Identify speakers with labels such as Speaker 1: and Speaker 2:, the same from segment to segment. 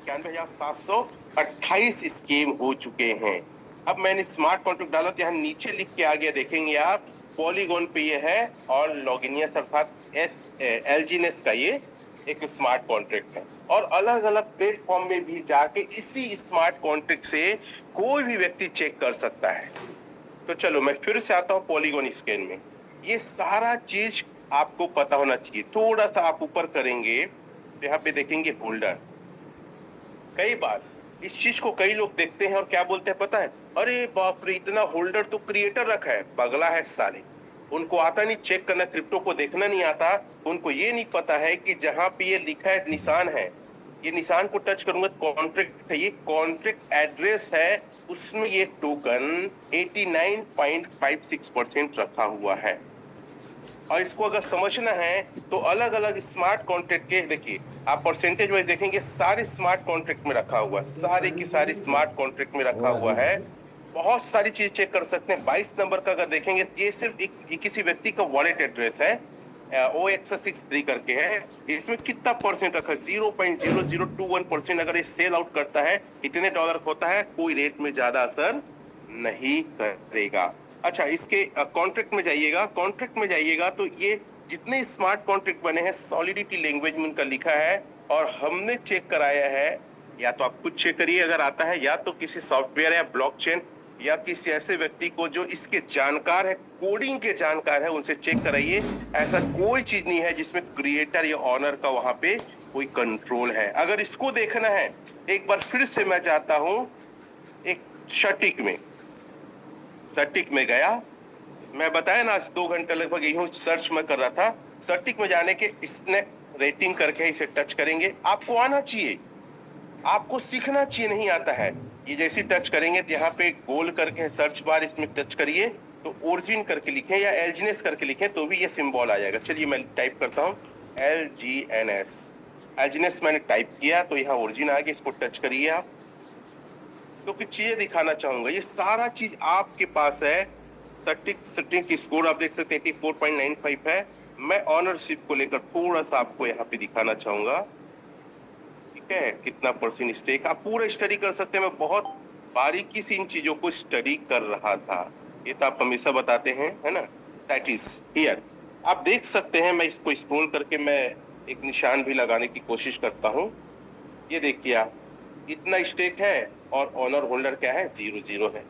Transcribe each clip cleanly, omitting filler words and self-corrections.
Speaker 1: 91,728 scheme हो चुके हैं। अब मैंने स्मार्ट कॉन्ट्रैक्ट डाला तो यहाँ नीचे लिख के आ गया, देखेंगे आप पॉलीगॉन पे ये है और लॉगिनियस अर्थात एलजीनेस का ये एक स्मार्ट कॉन्ट्रैक्ट है। और अलग अलग प्लेटफॉर्म में भी जाके इसी स्मार्ट कॉन्ट्रैक्ट से कोई भी व्यक्ति चेक कर सकता है। तो चलो मैं फिर से आता हूँ पॉलीगॉन स्कैन में। ये सारा चीज आपको पता होना चाहिए। थोड़ा सा आप ऊपर करेंगे तो यहाँ पे देखेंगे होल्डर। कई बार इस चीज को कई लोग देखते हैं और क्या बोलते हैं पता है, अरे बाप रे इतना होल्डर तो क्रिएटर रखा है, पगला है साले। उनको आता नहीं चेक करना, क्रिप्टो को देखना नहीं आता। उनको ये नहीं पता है कि जहां पे ये लिखा है निशान है, ये निशान को टच करूंगा तो कॉन्ट्रैक्ट है, ये कॉन्ट्रैक्ट एड्रेस है, उसमें ये टोकन 89.56% रखा हुआ है। और इसको अगर समझना है तो अलग अलग स्मार्ट कॉन्ट्रैक्ट के देखिए, आप परसेंटेज वाइज देखेंगे सारे स्मार्ट कॉन्ट्रैक्ट में रखा हुआ है, सारे की सारी स्मार्ट कॉन्ट्रैक्ट में रखा हुआ है। बहुत सारी चीज चेक कर सकते हैं। 22 नंबर का अगर देखेंगे ये सिर्फ एक किसी व्यक्ति का वॉलेट एड्रेस है, OX63 करके है। इसमें कितना परसेंट रखा है, 0.0021%। अगर ये सेल आउट करता है इतने डॉलर होता है, कोई रेट में ज्यादा असर नहीं करेगा। अच्छा, इसके कॉन्ट्रैक्ट में जाइएगा, कॉन्ट्रैक्ट में जाइएगा तो ये जितने स्मार्ट कॉन्ट्रैक्ट बने हैं सॉलिडिटी लैंग्वेज में उनका लिखा है और हमने चेक कराया है। या तो आप खुद चेक करिए अगर आता है, या तो किसी सॉफ्टवेयर या ब्लॉकचेन या किसी ऐसे व्यक्ति को जो इसके जानकार है, कोडिंग के जानकार है, उनसे चेक कराइए। ऐसा कोई चीज नहीं है जिसमें क्रिएटर या ऑनर का वहां पे कोई कंट्रोल है। अगर इसको देखना है, एक बार फिर से मैं जाता हूं एक सटीक में गया। मैं बताया ना, आज 2 घंटे लगभग यही सर्च में कर रहा था। सटीक में जाने के इसने रेटिंग करके इसे टच करेंगे। आपको आना चाहिए, आपको सीखना चाहिए, नहीं आता है। ये जैसे टच करेंगे तो यहाँ पे गोल करके सर्च बार, इसमें टच करिए तो ओरिजिन करके लिखें या एलजीनेस करके लिखें तो भी ये सिंबल आ जाएगा। चलिए मैं टाइप करता हूँ LGNS। एलजीनेस मैंने टाइप किया तो यहाँ ओरिजिन आ गया, इसको टच करिए आप। तो कुछ चीजें दिखाना चाहूंगा, ये सारा चीज आपके पास है। सटीक स्कोर आप देख सकते हैं 84.95 है। मैं ऑनरशिप को लेकर थोड़ा सा आपको यहाँ पे दिखाना चाहूंगा, ठीक है, कितना परसेंट स्टेक। आप पूरा स्टडी कर सकते हैं। मैं बहुत बारीकी से इन चीजों को स्टडी कर रहा था, ये तो आप हमेशा बताते हैं, है ना। दैट इज हियर, आप देख सकते हैं। मैं इसको स्क्रॉल करके मैं एक निशान भी लगाने की कोशिश करता हूँ। ये देखिए आप, इतना स्टेक है और ऑनर होल्डर क्या है, 0 है।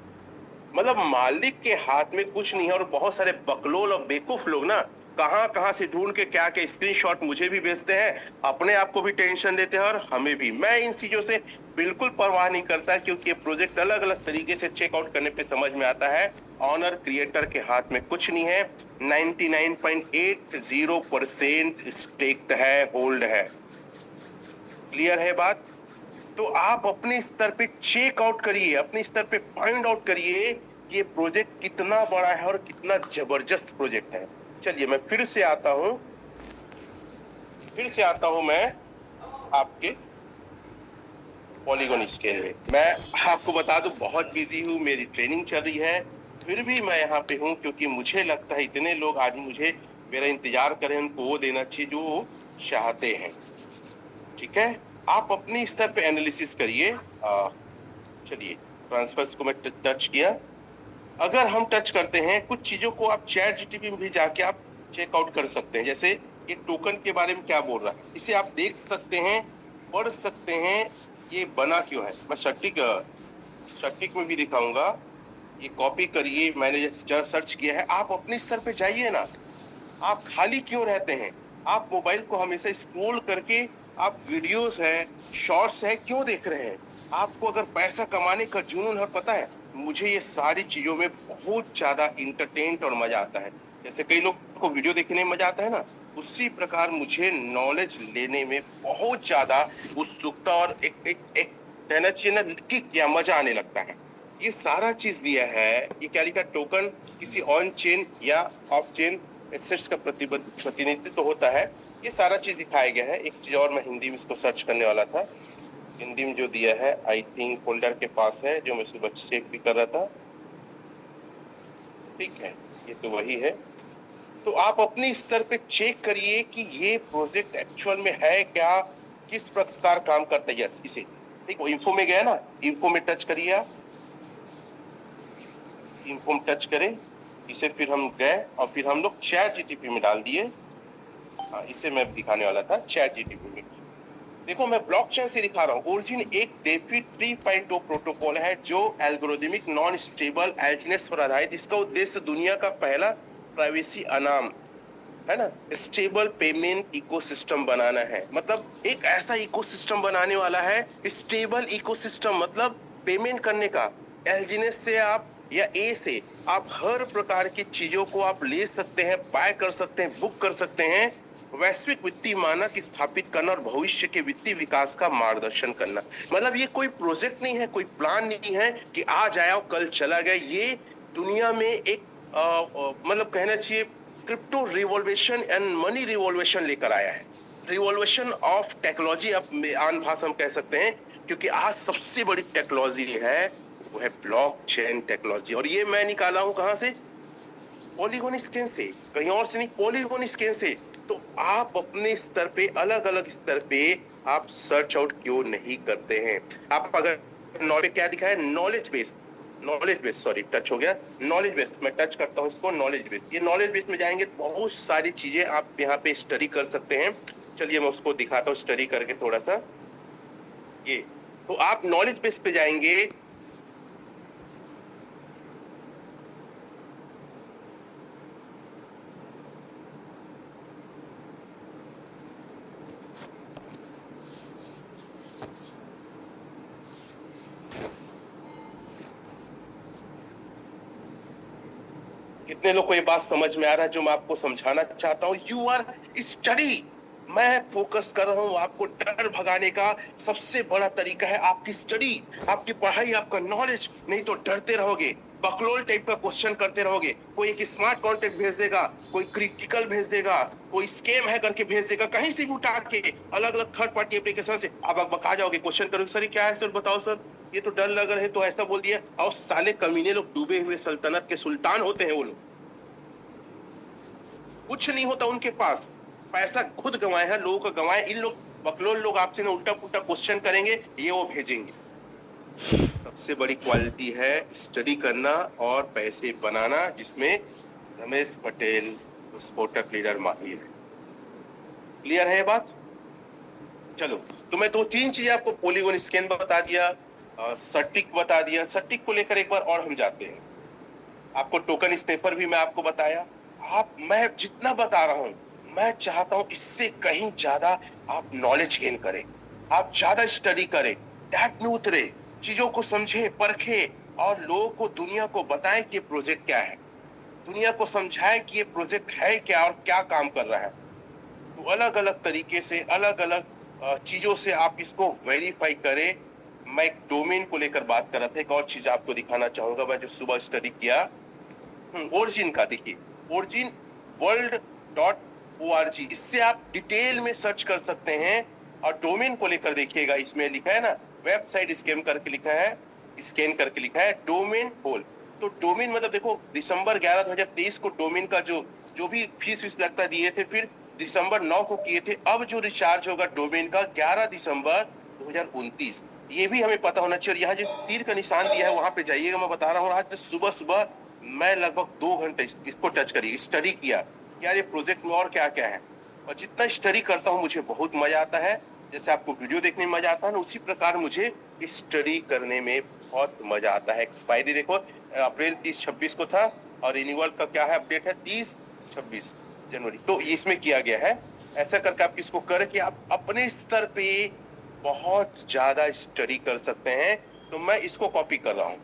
Speaker 1: मतलब मालिक के हाथ में कुछ नहीं है। और बहुत सारे बकलोल और बेवकूफ लोग ना कहां कहां से ढूंढ के क्या क्या स्क्रीनशॉट मुझे भी भेजते हैं, अपने आप को भी टेंशन देते हैं और हमें भी। मैं इन चीजों से बिल्कुल परवाह नहीं करता, क्योंकि ये प्रोजेक्ट अलग अलग तरीके से चेकआउट करने पे समझ में आता है ऑनर क्रिएटर के हाथ में कुछ नहीं है। 99.80% स्टेक्ड है, होल्ड है। क्लियर है बात। तो आप अपने स्तर पे चेक आउट करिए, अपने स्तर पे फाइंड आउट करिए कि ये प्रोजेक्ट कितना बड़ा है और कितना जबरदस्त प्रोजेक्ट है। चलिए मैं फिर से आता हूं मैं आपके पॉलीगॉन स्केल में। मैं आपको बता दूं बहुत बिजी हूं, मेरी ट्रेनिंग चल रही है, फिर भी मैं यहाँ पे हूं क्योंकि मुझे लगता है इतने लोग आज मुझे मेरा इंतजार करें, उनको वो देना चाहिए जो वो चाहते हैं। ठीक है, आप अपने स्तर पे एनालिसिस करिए। चलिए ट्रांसफर्स को मैं टच किया। अगर हम टच करते हैं कुछ चीजों को, आप चैट जीटीपी में भी जाके आप चेकआउट कर सकते हैं। जैसे ये टोकन के बारे में क्या बोल रहा है, इसे आप देख सकते हैं, पढ़ सकते हैं, ये बना क्यों है। मैं सटीक में भी दिखाऊंगा। ये कॉपी करिए, मैंने सर्च किया है। आप अपने स्तर पे जाइए ना, आप खाली क्यों रहते हैं। आप मोबाइल को हमेशा स्क्रॉल करके आप वीडियोस है, शॉर्ट्स है क्यों देख रहे हैं। आपको अगर पैसा कमाने का जुनून है, पता है मुझे ये सारी चीजों में बहुत ज्यादा इंटरटेनमेंट और मजा आता है। जैसे कई लोग को वीडियो देखने में मजा आता है ना, उसी प्रकार मुझे नॉलेज लेने में बहुत ज्यादा उत्सुकता और एक कहना चाहिए ना कि क्या मजा आने लगता है। ये सारा चीज दिया है, ये क्या लिखा, टोकन किसी ऑन चेन या ऑफ चेन एसेट्स का प्रतिनिधित्व तो होता है। ये सारा चीज दिखाया गया है। एक चीज और मैं हिंदी में इसको सर्च करने वाला था, हिंदी में जो दिया है आई थिंक फोल्डर के पास है, जो मैं सुबह चेक भी कर रहा था। ठीक है, ये तो वही है। तो आप अपने स्तर पे चेक करिए कि ये प्रोजेक्ट एक्चुअल में है क्या, किस प्रकार काम करता है। यस, इसे देखो इन्फो में गया ना, इन्फो में टच करिए आप, इन्फो में टच करें, इसे फिर हम गए और फिर हम लोग चैट जीटीपी में डाल दिए। हाँ, इसे मैं दिखाने वाला था चैट जीटीपी में। देखो मैं ब्लॉकचेन से दिखा रहा हूँ। ओरिजिन एक डेफी 3.0 प्रोटोकॉल है जो एल्गोरिदमिक नॉन स्टेबल एल्जीनेस पर आधारित। इसका उद्देश्य दुनिया का पहला प्राइवेसी अनाम है ना स्टेबल पेमेंट इकोसिस्टम बनाना है। मतलब एक ऐसा इकोसिस्टम बनाने वाला है, स्टेबल इकोसिस्टम मतलब पेमेंट करने का एलजीनेस से आप या ए से आप हर प्रकार की चीजों को आप ले सकते हैं, बाय कर सकते हैं, बुक कर सकते हैं। वैश्विक वित्तीय मानक स्थापित करना और भविष्य के वित्तीय विकास का मार्गदर्शन करना। मतलब ये कोई प्रोजेक्ट नहीं है, कोई प्लान नहीं है कि आज आया और कल चला गया। ये दुनिया में एक मतलब कहना चाहिए क्रिप्टो रिवॉल्वेशन एंड मनी रिवॉल्वेशन लेकर आया है। रिवॉल्वेशन ऑफ टेक्नोलॉजी आप आन भाषा में कह सकते हैं, क्योंकि आज सबसे बड़ी टेक्नोलॉजी है वो है ब्लॉकचेन टेक्नोलॉजी। और ये मैं निकाला हूं कहां से? पॉलीगॉन स्कैन से, कहीं और से नहीं, पॉलीगॉन स्कैन से। तो आप अपने स्तर पे, अलग अलग स्तर पे आप सर्च आउट क्यों नहीं करते हैं? आप अगर नॉलेज क्या दिखा है, knowledge base, knowledge base, sorry touch हो गया, नॉलेज बेस, मैं टच करता हूं इसको, नॉलेज बेस। ये नॉलेज बेस में जाएंगे तो बहुत सारी चीजें आप यहाँ पे स्टडी कर सकते हैं। चलिए मैं उसको दिखाता हूँ स्टडी करके थोड़ा सा। ये तो आप नॉलेज बेस पे जाएंगे, कितने लोग को ये बात समझ में आ रहा है जो मैं आपको समझाना चाहता हूँ? You are study. मैं फोकस कर रहा हूँ आपको डर भगाने का सबसे बड़ा तरीका है आपकी स्टडी, आपकी पढ़ाई, आपका नॉलेज। नहीं तो डरते रहोगे, बकलोल टाइप का क्वेश्चन करते रहोगे। कोई एक स्मार्ट कॉन्टेंट भेज देगा, कोई क्रिटिकल भेज देगा, कोई स्कैम है करके भेज देगा, कहीं से भी उठा के अलग अलग थर्ड पार्टी एप्लीकेशन से आप बका जाओगे। क्वेश्चन करोगे सर क्या है सर, बताओ सर, ये तो डर लग रहा है, तो ऐसा बोल दिया। और साले कमीने लोग डूबे हुए सल्तनत के सुल्तान होते हैं वो लोग, कुछ नहीं होता उनके पास, पैसा खुद गंवाए हैं, लोगों का गंवाए। इन लोग बकलोल लोग आपसे ना उल्टा पुल्टा क्वेश्चन करेंगे, ये वो भेजेंगे। सबसे बड़ी क्वालिटी है स्टडी करना और पैसे बनाना, जिसमें रमेश पटेल स्पोर्टक लीडर माहिर है। क्लियर है ये बात? चलो तो मैं दो तीन चीजें आपको, पॉलीगॉन स्कैन बता दिया, सटीक बता दिया। सटीक को लेकर एक बार और हम जाते हैं। आपको टोकन स्नेफर भी मैं आपको बताया। मैं जितना बता रहा हूं, मैं चाहता हूं इससे कहीं ज्यादा आप नॉलेज गेन करें, आप ज्यादा स्टडी करें, डेप्थ में उतरे, चीजों को समझे, परखे और लोगों को, दुनिया को बताएं कि प्रोजेक्ट क्या है, दुनिया को समझाएं कि ये प्रोजेक्ट है क्या और क्या काम कर रहा है। तो अलग अलग तरीके से, अलग अलग चीजों से आप इसको वेरीफाई करें। मैं एक डोमेन को लेकर बात कर रहा था, एक और चीज आपको दिखाना चाहूंगा। मैं जो सुबह स्टडी किया ओरिजिन का, देखिए ओरिजिन world.org, इससे आप डिटेल में सर्च कर सकते हैं। और डोमेन को लेकर देखिएगा, इसमें लिखा है ना वेबसाइट स्कैन करके लिखा है, स्कैन करके लिखा है डोमेन होल। तो डोमेन मतलब देखो दिसंबर 11 2023 को डोमेन का जो जो भी फीस वीस लगता दिए थे, फिर दिसंबर 9 को किए थे। अब जो रिचार्ज होगा डोमेन का 11 दिसंबर 2029, ये भी हमें पता होना चाहिए। और यहाँ जो तीर का निशान दिया है वहां पे जाइएगा। मैं बता रहा हूँ आज सुबह सुबह मैं लगभग 2 घंटे इसको टच करी, स्टडी किया यार ये प्रोजेक्ट में और क्या क्या है। और जितना स्टडी करता हूँ मुझे बहुत मजा आता है। जैसे आपको वीडियो देखने में मजा आता है ना, उसी प्रकार मुझे स्टडी करने में बहुत मजा आता है। एक्सपायरी देखो अप्रैल 30-26 को था, और रिन्यूअल का क्या है, अपडेट है 30-26 जनवरी। तो इसमें किया गया है। ऐसा करके आप इसको करके आप अपने स्तर पे बहुत ज्यादा स्टडी कर सकते हैं। तो मैं इसको कॉपी कर रहा हूँ,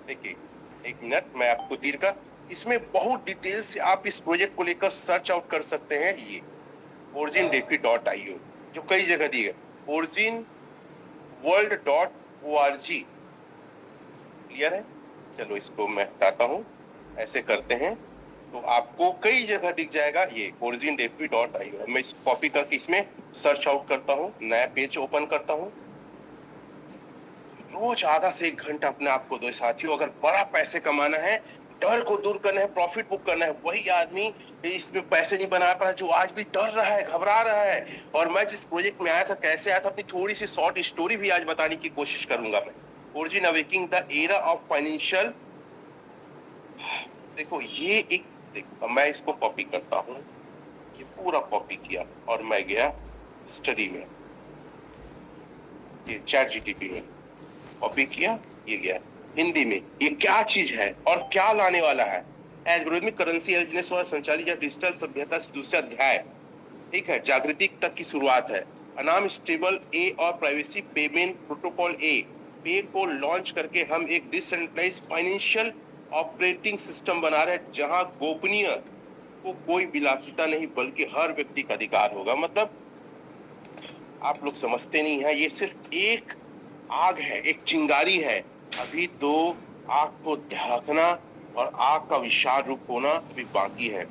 Speaker 1: देखिए एक मिनट, मैं आपको तीर का, इसमें बहुत डिटेल से आप इस प्रोजेक्ट को लेकर सर्च आउट कर सकते हैं। ये origindefi.io जो कई जगह दी है, origin world.org। क्लियर है? चलो इसको मैं हटाता हूं, ऐसे करते हैं तो आपको कई जगह दिख जाएगा ये origindefi.io। मैं इसको कॉपी करके इसमें सर्च आउट करता हूं, नया पेज ओपन करता हूं। रोज आधा से 1 घंटा अपने आप को दो साथियों। अगर बड़ा पैसे कमाना है, डर को दूर करना है, प्रॉफिट बुक करना है, वही आदमी इसमें पैसे नहीं बना पा रहा जो आज भी डर रहा है, घबरा रहा है। और मैं जिस प्रोजेक्ट में आया था, कैसे आया था, अपनी थोड़ी सी शॉर्ट स्टोरी भी आज बताने की कोशिश करूंगा मैं। Origin awaking the era of financial. देखो ये एक, देखो मैं इसको कॉपी करता हूँ, ये पूरा कॉपी किया और मैं गया स्टडी में, ये चैट जीटीपी में कॉपी किया, ये गया हिंदी में, ये क्या चीज है और क्या लाने वाला है। एल्गोरिथमिक करेंसी एजेंस द्वारा संचालित या डिजिटल सभ्यता से दूसरा अध्याय, ठीक है, जागृति तक की शुरुआत है। अनाम स्टेबल ए और प्राइवेसी पेमेंट प्रोटोकॉल ए पे को लॉन्च करके हम एक डिसेंट्रलाइज्ड फाइनेंशियल ऑपरेटिंग सिस्टम बना रहे हैं, जहां गोपनीय को कोई विलासिता नहीं बल्कि हर व्यक्ति का अधिकार होगा। मतलब आप लोग समझते नहीं है, ये सिर्फ एक आग है, एक चिंगारी है। अभी तो आग को ढकना और आग का विशाल रूप होना अभी बाकी है।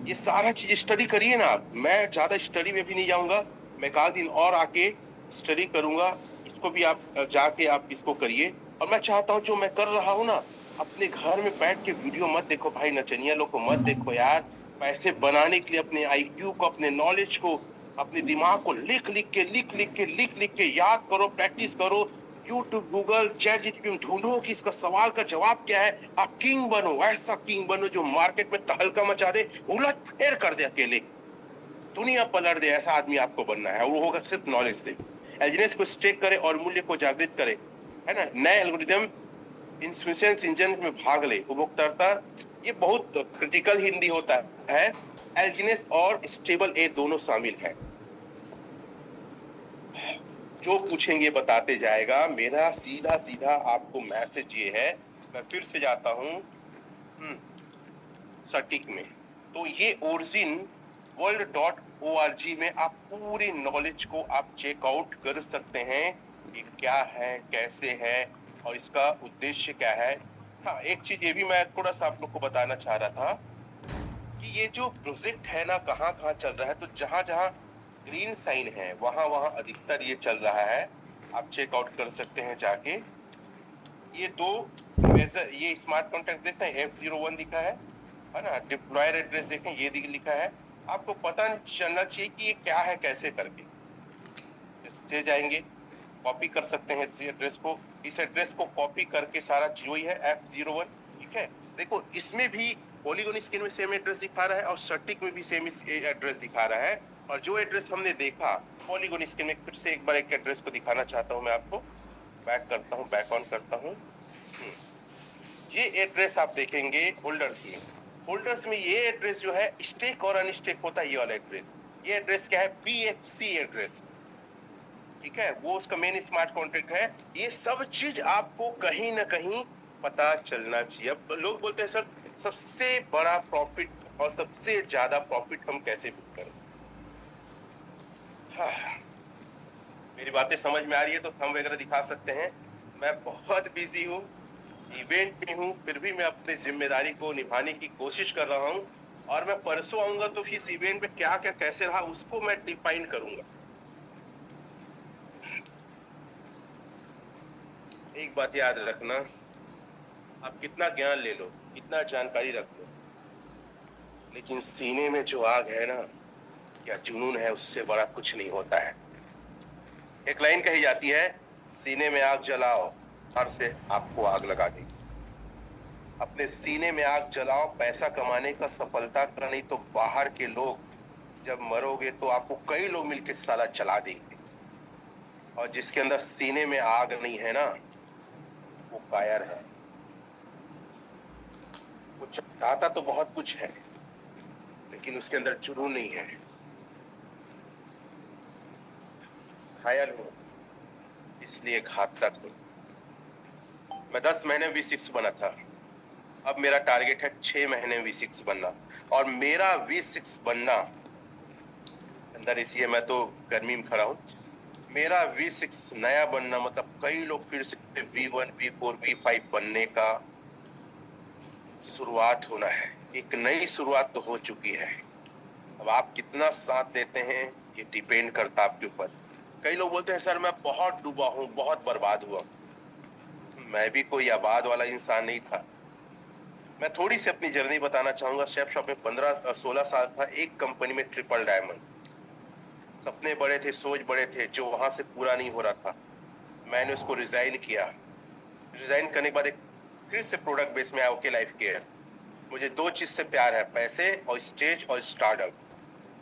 Speaker 1: ये सारा चीज स्टडी करिए ना आप, मैं ज्यादा स्टडी में भी नहीं जाऊंगा, मैं एक दिन और आके स्टडी करूंगा, इसको भी आप जाके आप इसको करिए। और मैं चाहता हूँ जो मैं कर रहा हूँ ना, अपने घर में बैठ के वीडियो मत देखो भाई, नचनिया लोग को मत देखो यार। पैसे बनाने के लिए अपने आईक्यू को, अपने नॉलेज को, अपने दिमाग को लिख लिख के याद करो, प्रैक्टिस करो। यूट्यूब, गूगल, चैट जीपीटी में ढूंढो कि इसका सवाल का जवाब क्या है। आप किंग बनो, ऐसा किंग बनो जो मार्केट में तहलका मचा दे, उलट फेर कर दे, अकेले दुनिया पलट दे। ऐसा आदमी आपको बनना है, वो होगा सिर्फ नॉलेज से। एल्जिनेस को स्टेक करे और मूल्य को जागृत करे, है ना। नए एल्गोरिदम इंस्टीट्यूशंस इंजन में भाग ले, उपभोक्ता, ये बहुत क्रिटिकल हिंदी होता है। एल्जिनेस और स्टेबल ए दोनों शामिल है। जो पूछेंगे बताते जाएगा। मेरा सीधा सीधा आपको मैसेज ये है, मैं फिर से जाता हूँ सटीक में, तो ये origin.world.org में आप पूरी नॉलेज को आप चेकआउट कर सकते हैं, ये क्या है, कैसे है और इसका उद्देश्य क्या है। हाँ, एक चीज ये भी मैं थोड़ा सा आप लोग को बताना चाह रहा था कि ये जो प्रोजेक्ट है ना, कहाँ कहाँ चल रहा है, तो जहां जहां ग्रीन साइन है वहां वहां अधिकतर ये चल रहा है। आप चेकआउट कर सकते हैं जाके। ये दो मेजर, ये स्मार्ट कॉन्ट्रैक्ट देखते हैं, F01 लिखा है ना। डिप्लॉयर एड्रेस देखें, ये लिखा है। आपको पता नहीं चलना चाहिए कि ये क्या है, कैसे करके इससे जाएंगे, कॉपी कर सकते हैं इस एड्रेस को। इस एड्रेस को कॉपी करके सारा जो ही है F01, ठीक है। देखो इसमें भी पॉलीगॉन स्कैन में सेम एड्रेस दिखा रहा है और सटीक में भी सेम एड्रेस दिखा रहा है। और जो एड्रेस हमने देखा पॉलीगॉन स्कैन में, फिर से एक बार एक एड्रेस को दिखाना चाहता हूं मैं आपको। बैक करता हूं, बैक ऑन करता हूं। ये एड्रेस आप देखेंगे होल्डर्स में, होल्डर्स में ये एड्रेस जो है स्टेक और अनस्टेक होता है, ये वाला एड्रेस। ये एड्रेस क्या है, BFC एड्रेस, ठीक है, वो उसका मेन स्मार्ट कॉन्ट्रैक्ट है। ये सब चीज आपको कहीं ना कहीं पता चलना चाहिए। अब लोग बोलते हैं सर सबसे बड़ा प्रॉफिट और सबसे ज्यादा प्रॉफिट हम कैसे बुक करें। हाँ, मेरी बातें समझ में आ रही है तो थंब वगैरह दिखा सकते हैं। मैं बहुत बिजी हूँ, इवेंट में हूँ, फिर भी मैं अपनी जिम्मेदारी को निभाने की कोशिश कर रहा हूँ। और मैं परसों आऊंगा तो फिर इस इवेंट में क्या क्या कैसे रहा उसको मैं डिफाइन करूंगा। एक बात याद रखना, आप कितना ज्ञान ले लो, कितना जानकारी रख लो, लेकिन सीने में जो आग है ना, या जुनून है, उससे बड़ा कुछ नहीं होता है। एक लाइन कही जाती है, सीने में आग जलाओ, हर से आपको आग लगा देगी। अपने सीने में आग जलाओ, पैसा कमाने का सफलता का, नहीं तो बाहर के लोग, जब मरोगे तो आपको कई लोग मिलकर साला जला देंगे। और जिसके अंदर सीने में आग नहीं है ना, वो कायर है। वो चाहता तो बहुत कुछ है, लेकिन उसके अंदर जुनून नहीं है। घायल हूं इसलिए घातक हूं। मैं 10 महीने V6 बना था, अब मेरा टारगेट है 6 महीने V6 बनना। और मेरा V6 बनना अंदर इसलिए मैं तो गर्मी में खड़ा हूं, मेरा V6 नया बनना मतलब कई लोग फिर से V1, V4, V5 बनने का शुरुआत होना है। एक नई शुरुआत तो हो चुकी है, अब आप कितना साथ देते हैं ये डिपेंड करता आपके ऊपर। कई लोग बोलते हैं सर मैं बहुत डूबा हूं, बहुत बर्बाद हुआ। मैं भी कोई आबाद वाला इंसान नहीं था, मैं थोड़ी सी अपनी जर्नी बताना चाहूंगा। शेफ शॉप में 15-16 साल था, एक कंपनी में ट्रिपल डायमंड। सपने बड़े थे, सोच बड़े थे, जो वहां से पूरा नहीं हो रहा था। मैंने उसको रिजाइन किया। रिजाइन करने के बाद एक फिर से प्रोडक्ट बेस में आया, ओके लाइफ केयर। मुझे दो चीज से प्यार है, पैसे और स्टेज और स्टारडम।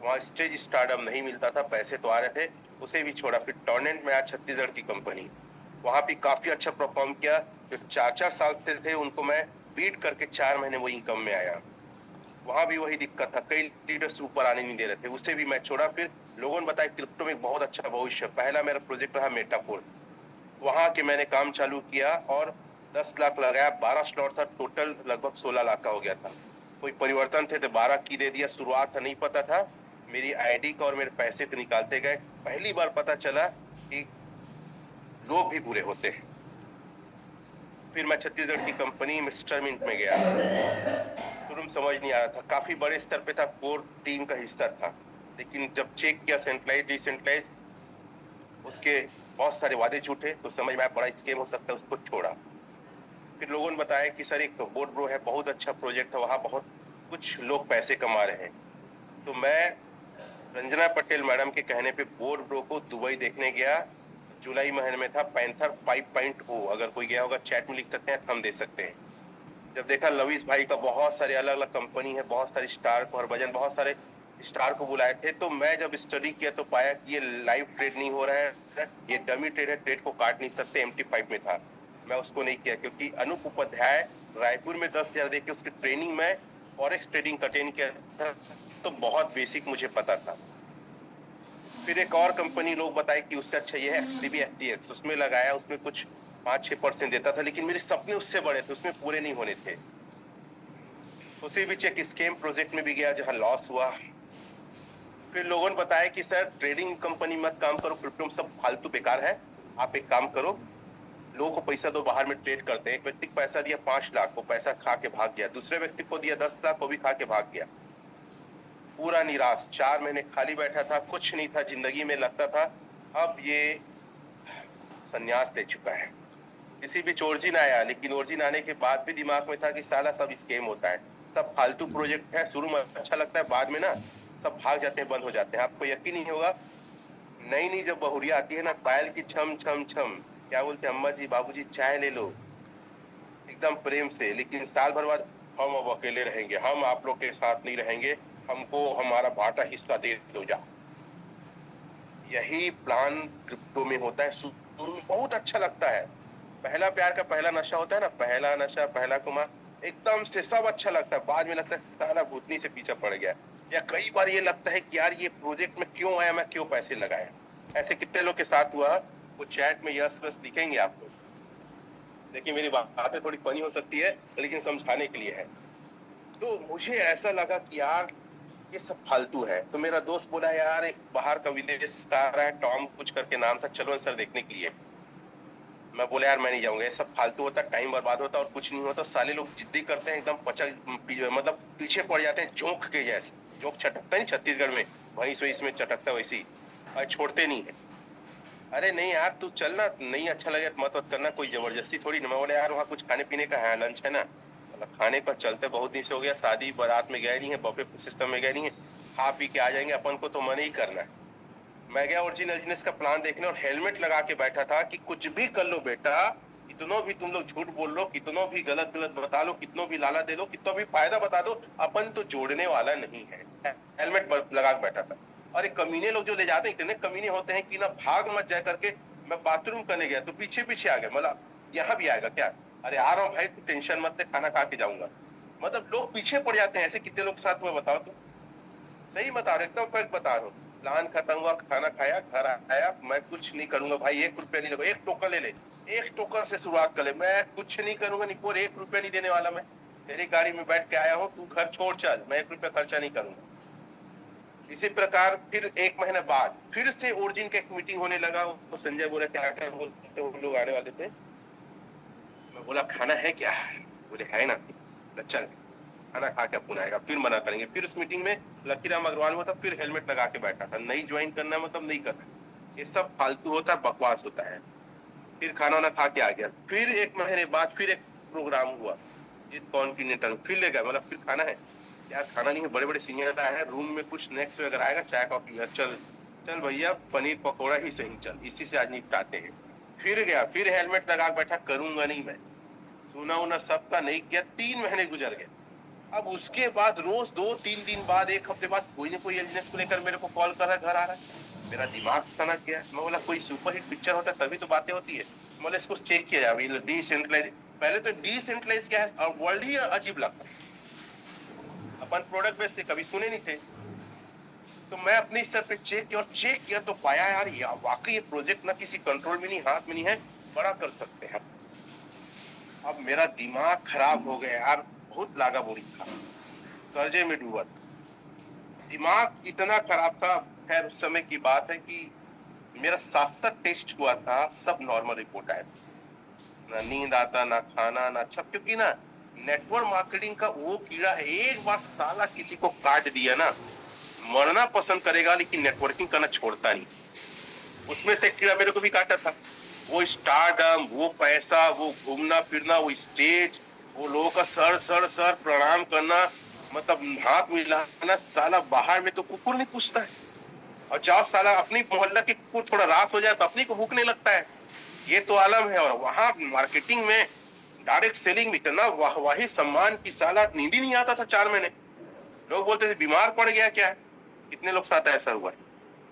Speaker 1: वहां स्टेज स्टारडम नहीं मिलता था, पैसे तो आ रहे थे, उसे भी छोड़ा। फिर टॉर्नेंट में आया, छत्तीसगढ़ की कंपनी। वहां भी काफी अच्छा परफॉर्म किया। जो 4-4 साल से थे उनको मैं बीट करके 4 महीने वो इनकम में आया। वहां भी वही दिक्कत था, कई लीडर्स ऊपर आने नहीं दे रहे थे, उसे भी मैं छोड़ा। फिर लोगों ने बताया क्रिप्टो में बहुत अच्छा भविष्य। पहला मेरा प्रोजेक्ट रहा मेटाफोर्स। वहां के मैंने काम चालू किया और 10 लाख लगाया। 12 स्लॉट था, टोटल लगभग 16 लाख का हो गया था। कोई परिवर्तन थे तो 12 की दे दिया। शुरुआत था, नहीं पता था मेरी आईडी का, और मेरे पैसे तो निकालते गए। पहली बार पता चला कि लोग भी बुरे होते हैं। फिर मैं छत्तीसगढ़ की कंपनी मिस्टर मिंट में गया। शुरू में समझ नहीं आ रहा था, काफी बड़े स्तर पे था, कोर टीम का हिस्सा था। लेकिन जब चेक किया सेंट्रलाइज डिसेंट्रलाइज, उसके बहुत सारे वादे झूठे, तो समझ में आया बड़ा स्केम हो सकता है, उसको छोड़ा। फिर लोगों ने बताया कि सर एक तो बोट ब्रो है, बहुत अच्छा प्रोजेक्ट है, वहां बहुत कुछ लोग पैसे कमा रहे हैं। तो मैं रंजना पटेल मैडम के कहने पे बोट ब्रो को दुबई देखने गया। जुलाई महीने में था, पैंथर 5.0, अगर कोई गया होगा चैट में लिख सकते हैं, हम दे सकते हैं। जब देखा लविश भाई का बहुत सारे अलग अलग कंपनी है, बहुत सारे स्टार को, हरभजन, बहुत सारे स्टार को बुलाए थे, तो मैं जब स्टडी किया तो पाया कि ये लाइव ट्रेड नहीं हो रहा है, ये डमी ट्रेड है, ट्रेड को काट नहीं सकते। MT5 में था, मैं उसको नहीं किया, क्योंकि अनूप उपाध्याय रायपुर में 10,000 देके उसकी ट्रेनिंग में फॉरेक्स ट्रेडिंग का अटेंड किया था, तो बहुत बेसिक मुझे पता था। फिर एक और कंपनी लोग बताए कि उससे अच्छा ये है XTB FTX, उसमें लगाया, उसमें कुछ 5-6% देता था, लेकिन मेरे सपने उससे बड़े थे, उसमें पूरे नहीं होने थे। उसी बीच एक स्केम प्रोजेक्ट में भी गया जहां लॉस हुआ। फिर लोगों ने बताया कि सर ट्रेडिंग कंपनी मत काम करो, क्रिप्टो में सब फालतू बेकार है, आप एक काम करो, लोगों को पैसा दो, बाहर में ट्रेड करते हैं। एक व्यक्ति को पैसा दिया 5 लाख, वो पैसा खा के भाग गया। दूसरे व्यक्ति को दिया 10 लाख, वो भी खा के भाग गया। पूरा निराश, 4 महीने खाली बैठा था, कुछ नहीं था जिंदगी में, लगता था अब ये संन्यास ले चुका है। किसी बीच ओरिजिन आया, लेकिन ओरिजिन आने के बाद भी दिमाग में था कि साला सब स्केम होता है, सब फालतू प्रोजेक्ट है। शुरू में अच्छा लगता है, बाद में ना सब भाग जाते हैं, बंद हो जाते हैं। आपको यकीन नहीं होगा, नई नई जब बहुरिया आती है ना, पायल की छम छम छम, क्या बोलते हैं, अम्मा जी बाबूजी चाय ले लो, एकदम प्रेम से। लेकिन साल भर बाद हम अब अकेले रहेंगे, हम आप लोग के साथ नहीं रहेंगे, हमको हमारा बांटा हिस्सा दे दो जा। यही प्लान क्रिप्टो में होता है। शुरू में बहुत अच्छा लगता है, पहला प्यार का पहला नशा होता है ना, पहला नशा पहला कुमार, एकदम से सब अच्छा लगता है। बाद में लगता है साला भूतनी से पीछा पड़ गया। या कई बार ये लगता है कि यार ये प्रोजेक्ट में क्यों आया, मैं क्यों पैसे लगाया। ऐसे कितने लोग के साथ हुआ, वो चैट में यस वस लिखेंगे आप लोग। देखिए मेरी बातें थोड़ी फनी हो सकती है, लेकिन समझाने के लिए है। तो मुझे ऐसा लगा कि यार ये सब फालतू है। तो मेरा दोस्त बोला यार एक बाहर का विदेश का आ रहा है, टॉम कुछ करके नाम था, चलो सर देखने के लिए। मैं बोला यार मैं नहीं जाऊंगा, ये सब फालतू होता है, टाइम बर्बाद होता है और कुछ नहीं होता। साले लोग जिद्दी करते हैं, एकदम मतलब पीछे पड़ जाते हैं जोंक के जैसे। जोंक छटकता नहीं छत्तीसगढ़ में, वही सो इसमें चटकता वैसी, और छोड़ते नहीं है। अरे नहीं यार तू चल ना, नहीं अच्छा लगे तो मत करना, कोई जबरदस्ती थोड़ी ना। मैं बोला यार वहाँ कुछ खाने पीने का है, लंच है ना। मतलब खाने पर चलते, बहुत दिन से हो गया, शादी बारात में गए नहीं है, बफे सिस्टम में गए नहीं है, खा पी के आ जाएंगे, अपन को तो मन ही करना है। मैं गया ओरिजिनल बिजनेस का प्लान देखने, और हेलमेट लगा के बैठा था कि कुछ भी कर लो बेटा, कितनों भी तुम लोग झूठ बोल लो, कितनों भी गलत गलत बता लो, कितनों भी लाला दे दो, कितना भी फायदा बता दो, अपन तो जोड़ने वाला नहीं है। हेलमेट लगा के बैठा था। और ये कमीने लोग जो ले जाते हैं, इतने कमीने होते हैं कि ना, भाग मत जाए करके। मैं बाथरूम करने गया तो पीछे पीछे आ गया, मतलब यहाँ भी आएगा क्या। अरे आ रहा हूँ भाई, तू टेंशन मत ले, खाना खा के जाऊंगा। मतलब लोग पीछे पड़ जाते हैं। ऐसे कितने लोग के साथ हुआ बताओ तो। सही बता रहा हूँ, एकदम फैक्ट बता रहा हूँ। प्लान खत्म हुआ, खाना खाया, घर आया, मैं कुछ नहीं करूंगा भाई, 1 रुपया नहीं लगा, एक टोकन ले ले, एक टोकन से शुरुआत कर ले, मैं कुछ नहीं करूंगा, नहीं और 1 रुपया नहीं देने वाला मैं। तेरी गाड़ी में बैठ के आया हूँ, तू घर छोड़ चल, मैं 1 रुपया खर्चा नहीं करूंगा। इसी प्रकार फिर 1 महीने बाद फिर से ओरिजिन का एक मीटिंग होने लगा। वो संजय बोला क्या क्या बोलते, वो लोग आने वाले थे। मैं बोला खाना है क्या, बोले है ना। बोला, चल खाना खा के अपन आएगा, फिर मना करेंगे। फिर उस मीटिंग में लकीराम अग्रवाल हुआ था, फिर हेलमेट लगा के बैठा था। नहीं ज्वाइन करना मतलब नहीं करना, ये सब फालतू होता है, बकवास होता है। फिर खाना वाना खा के आ गया। फिर 1 महीने बाद फिर एक प्रोग्राम हुआ, ये कॉन्टिनेंटल फिर ले गया, मतलब फिर खाना है? यार खाना नहीं है, बड़े-बड़े सीनियर आए हैं, रूम में कुछ स्नैक्स वगैरह आएगा, चाय कॉफी है, चल, चल भैया पनीर पकौड़ा ही सही चल, इसी से आज निपटाते हैं। फिर गया, फिर हेलमेट लगा के बैठा, करूँगा नहीं मैं। सुना-वुना सबका नहीं किया, 3 महीने गुजर गए। अब उसके बाद रोज़ 2-3 दिन बाद, 1 हफ्ते बाद कोई न कोई इलनेस को लेकर मेरे को कॉल कर रहा है, घर आ रहा है। मेरा दिमाग सनक गया। मैं बोला कोई सुपरहिट पिक्चर होता है तभी तो बातें होती है। मैं बोला इसको चेक किया जाए, अभी डिसेंट्रलाइज, पहले तो डिसेंट्रलाइज क्या है, वर्ड ही अजीब लगता है। अपन प्रोडक्ट बेस से कभी सुने नहीं थे। तो मैं अपने स्तर पे चेक किया तो पाया यार, या वाकई ये प्रोजेक्ट ना किसी कंट्रोल में नहीं, हाथ में नहीं है, बड़ा कर सकते हैं। अब मेरा दिमाग खराब हो गया यार, बहुत लागा बोरी था, कर्जे में डूबा था। दिमाग इतना खराब था, खैर उस समय की बात है कि मेरा 7-7 टेस्ट हुआ था, सब नॉर्मल रिपोर्ट आया। ना नींद आता, ना खाना, ना अच्छा, क्योंकि ना नेटवर्क मार्केटिंग का वो कीड़ा है, एक बार साला किसी को काट दिया ना, मरना पसंद करेगा लेकिन नेटवर्किंग करना छोड़ता नहीं। उसमें से एक कीड़ा मेरे को भी काटा था। वो स्टारडम, वो पैसा, वो घूमना फिरना, वो स्टेज, वो लोगों का सर सर सर प्रणाम करना, मतलब हाथ मिलाना, साला बाहर में तो कुकुर नहीं पूछता है। और जाओ साला अपनी मोहल्ला के कुकुर, थोड़ा रात हो जाए तो अपनी को भूखने लगता है। ये तो आलम है। और वहां मार्केटिंग में, डायरेक्ट सेलिंग में इतना वाहवाही सम्मान की, साला नींद ही नहीं आता था 4 महीने। लोग बोलते थे बीमार पड़ गया क्या है। कितने लोग साथ ऐसा हुआ है।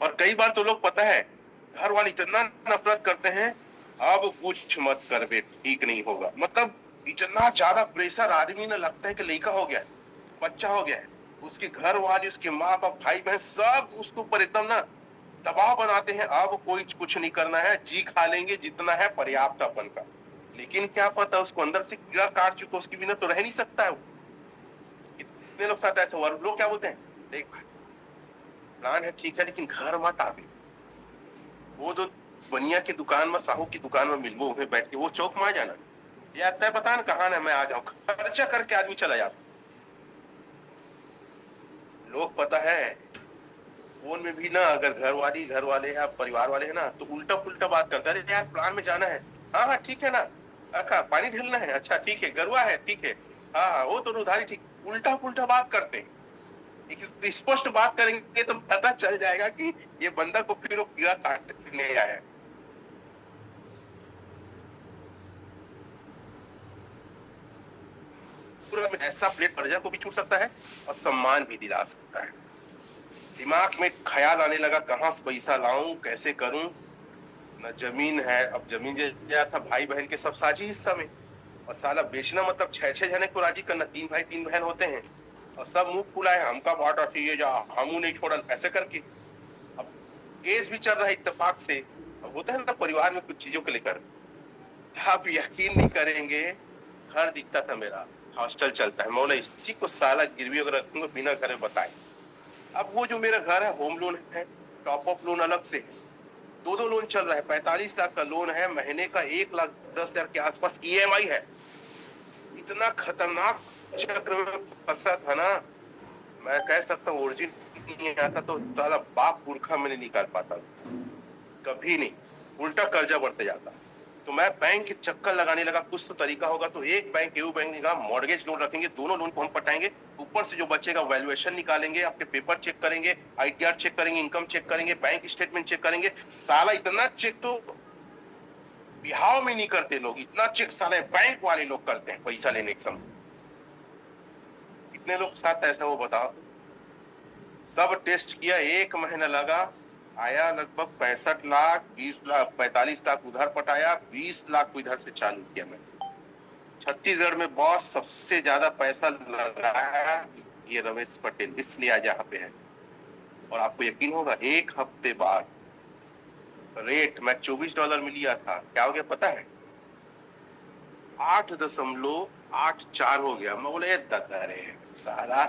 Speaker 1: और कई बार तो लोग, पता है, घर वाले इतना नफरत करते हैं, अब कुछ मत कर बे, ठीक नहीं होगा, मतलब इतना ज्यादा प्रेशर आदमी ने लगता है कि लड़का हो गया है, बच्चा हो गया है। उसके घर वाले, उसके माँ बाप, भाई बहन, सब उसके ऊपर एकदम ना दबाव बनाते हैं, अब कोई कुछ नहीं करना है, जी खा लेंगे जितना है पर्याप्त अपन का। लेकिन क्या पता उसको अंदर से कीड़ा काट चुका, उसके बिना तो रह नहीं सकता है वो। कितने लोग साथ ऐसे हुआ। लोग क्या बोलते हैं, देख भाई प्लान है ठीक है लेकिन घर मत आवे। वो जो बनिया की दुकान में, साहू की दुकान में मिलबो, वहीं बैठ के वो चौक में आ जाना, यार तय बता ना कहाँ ना, मैं आ जाऊं, खर्चा करके आदमी चला जाता। लोग, पता है, फोन में भी ना अगर घर वाले या परिवार वाले हैं ना, तो उल्टा पुल्टा बात करते हैं। अरे यार प्लान में जाना है, हाँ हाँ ठीक है ना, अच्छा पानी ढिलना है, अच्छा ठीक है, गरुआ है ठीक है, हाँ हाँ वो तो उधारी ठीक। उल्टा पुल्टा बात करते हैं। एक स्पष्ट बात करेंगे तो पता चल जाएगा कि ये बंदा को फिर वो कीड़ा काटने आया है। पूरा में ऐसा प्लेट प्रजा को भी छूट सकता है और सम्मान भी दिला सकता है। दिमाग में ख्याल आने लगा, कहाँ से पैसा लाऊं, कैसे करूं। न जमीन है, अब जमीन दे दिया था भाई बहन के सब साझी हिस्सा में, और साला बेचना मतलब 6-6 जने को राजी करना, 3 भाई 3 बहन होते हैं, और सब मुंह फुलाए हमका बांटा चाहिए, जा हमू नहीं छोड़न, ऐसे करके। अब केस भी चल रहा है इत्तेफाक से। अब होता है ना परिवार में कुछ चीजों को लेकर, आप यकीन नहीं करेंगे, घर दिखता था मेरा, हॉस्टल चलता है, मौला इसी को साला गिरवी वगैरह रखूंगा बिना घर में बताए। अब वो जो मेरा घर है, होम लोन है, टॉप अप लोन अलग से है, 2-2 लोन चल रहा है, 45 लाख का लोन है, महीने का 1,10,000 के आसपास ईएमआई है। इतना खतरनाक चक्र में फंसा था ना, मैं कह सकता हूँ ओरिजिन नहीं आता तो साला बाप पुरखा में नहीं निकाल पाता, कभी नहीं, उल्टा कर्जा बढ़ते जाता। तो मैं बैंक के चक्कर लगाने लगा, कुछ तो तरीका होगा। तो एक बैंक, यू बैंक ने कहा मॉर्गेज लोन रखेंगे, दोनों लोन को हम पटाएंगे, ऊपर से जो बचेगा वैल्यूएशन निकालेंगे, आपके पेपर चेक करेंगे, आईटीआर चेक करेंगे, इनकम चेक करेंगे, बैंक स्टेटमेंट चेक करेंगे। साला इतना चेक तो बिहाव में नहीं करते लोग, इतना चेक साले बैंक वाले लोग करते हैं पैसा लेने के समय। कितने लोग साथ ऐसा, वो बताओ। सब टेस्ट किया, 1 महीना लगा, आया लगभग 65 लाख, 20 लाख, 45 लाख उधर पटाया, 20 लाख को इधर से चालू किया मैं। छत्तीसगढ़ में बॉस सबसे ज्यादा पैसा लगाया ये रमेश पटेल, इसलिए आज यहाँ पे है। और आपको यकीन होगा, 1 हफ्ते बाद रेट मैं $24 में लिया था, क्या हो गया पता है, 8.84 हो गया। मैं बोले दादा रे साला,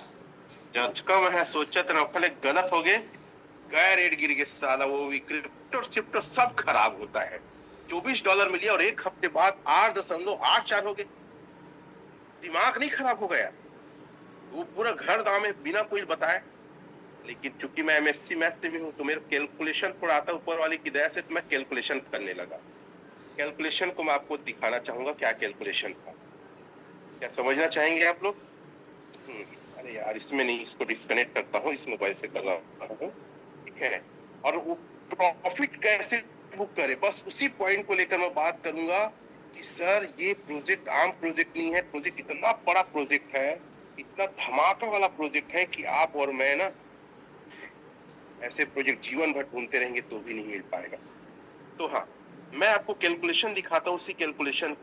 Speaker 1: जज कम है, सोचा तो नौखले गलत हो गए, गए रेट गिर गए साला, वो भी क्रिप्टो शिफ्टो सब खराब होता है। $24 में लिया और 1 हफ्ते बाद 8.84 हो गए। दिमाग नहीं खराब हो गया, वो पूरा घर दाम है बिना कोई बताए। लेकिन चूंकि मैं एमएससी मैथ से भी हूँ तो मेरे कैलकुलेशन थोड़ा आता है, ऊपर वाले की दया से, तो मैं कैलकुलेशन करने लगा। कैलकुलेशन को मैं आपको दिखाना चाहूंगा क्या कैलकुलेशन था। क्या समझना चाहेंगे आप लोग? हुँ, अरे यार इसमें नहीं, इसको डिस्कनेक्ट करता हूँ, इस मोबाइल से कर रहा हूँ, ठीक है? और वो प्रॉफ़िट कैसे बुक करें, बस उसी पॉइंट को लेकर मैं बात करूँगा कि सर ये प्रोजेक्ट आम प्रोजेक्ट नहीं है, प्रोजेक्ट इतना बड़ा प्रोजेक्ट है, इतना धमाका वाला प्रोजेक्ट है कि आप और मैं ना ऐसे प्रोजेक्ट जीवन भर ढूँढते रहेंगे तो भी नहीं मिल पाएगा। तो हाँ, मैं आपको कैलकुलेशन दिखाता हूँ, उसी कैलकुलेशन